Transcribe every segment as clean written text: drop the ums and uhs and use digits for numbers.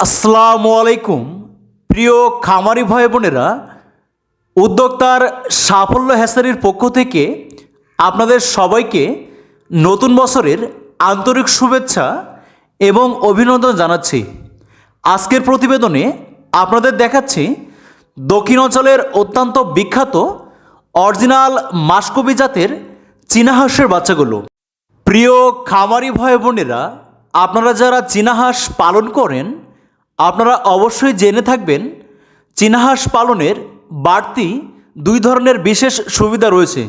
আসসালামু আলাইকুম। প্রিয় খামারি ভাই বোনেরা, উদ্যোক্তার সাফল্য হ্যাচারির পক্ষ থেকে আপনাদের সবাইকে নতুন বছরের আন্তরিক শুভেচ্ছা এবং অভিনন্দন জানাচ্ছি। আজকের প্রতিবেদনে আপনাদের দেখাচ্ছি দক্ষিণ অঞ্চলের অত্যন্ত বিখ্যাত অরিজিনাল মাসকবি জাতের চীনা হাঁসের বাচ্চাগুলো। প্রিয় খামারি ভাই বোনেরা, আপনারা যারা চীনা হাঁস পালন করেন আপনারা অবশ্যই জেনে থাকবেন চীনা হাঁস পালনের বাড়তি দুই ধরনের বিশেষ সুবিধা রয়েছে।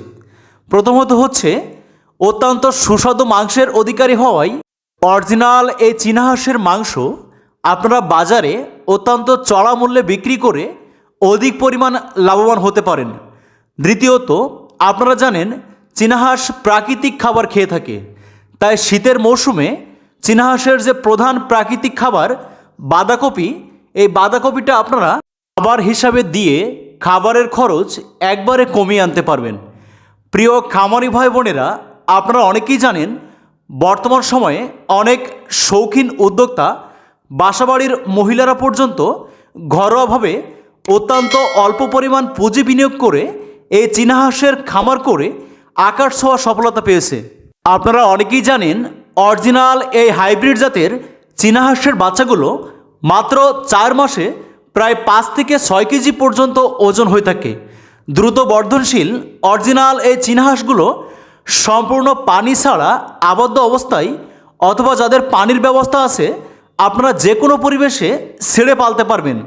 প্রথমত হচ্ছে অত্যন্ত সুস্বাদু মাংসের অধিকারী হওয়ায় অরিজিনাল এই চীনা হাঁসের মাংস আপনারা বাজারে অত্যন্ত চড়া মূল্যে বিক্রি করে অধিক পরিমাণ লাভবান হতে পারেন। দ্বিতীয়ত, আপনারা জানেন চীনা হাঁস প্রাকৃতিক খাবার খেয়ে থাকে, তাই শীতের মৌসুমে চীনা হাঁসের যে প্রধান প্রাকৃতিক খাবার বাঁধাকপি, এই বাঁধাকপিটা আপনারা খাবার হিসাবে দিয়ে খাবারের খরচ একবারে কমিয়ে আনতে পারবেন। প্রিয় খামারি ভাই বোনেরা, আপনারা অনেকেই জানেন বর্তমান সময়ে অনেক শৌখিন উদ্যোক্তা বাসাবাড়ির মহিলারা পর্যন্ত ঘরোয়াভাবে অত্যন্ত অল্প পরিমাণ পুঁজি বিনিয়োগ করে এই চীনা হাঁসের খামার করে আকাশ ছোঁয়া সফলতা পেয়েছে। আপনারা অনেকেই জানেন অরিজিনাল এই হাইব্রিড জাতের চীনা হাঁসের বাচ্চাগুলো মাত্র 4 মাসে প্রায় 5 থেকে 6 কেজি পর্যন্ত ওজন হয়ে থাকে। দ্রুত বর্ধনশীল অরিজিনাল এই চীনা হাঁসগুলো সম্পূর্ণ পানি ছাড়া আবদ্ধ অবস্থায় অথবা যাদের পানির ব্যবস্থা আছে আপনারা যে কোনো পরিবেশে ছেড়ে পালতে পারবেন।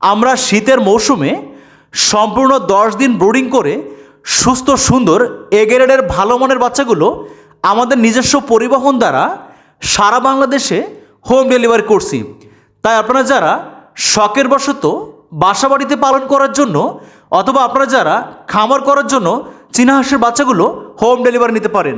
আমরা শীতের মৌসুমে সম্পূর্ণ 10 দিন ব্রুডিং করে সুস্থ সুন্দর এ গ্রেডের ভালো মানের বাচ্চাগুলো আমাদের নিজস্ব পরিবহন দ্বারা সারা বাংলাদেশে হোম ডেলিভারি করছি। তাই আপনারা যারা শখের বশত বাসাবাড়িতে পালন করার জন্য অথবা আপনারা যারা খামার করার জন্য চীনা হাঁসের বাচ্চাগুলো হোম ডেলিভারি নিতে পারেন।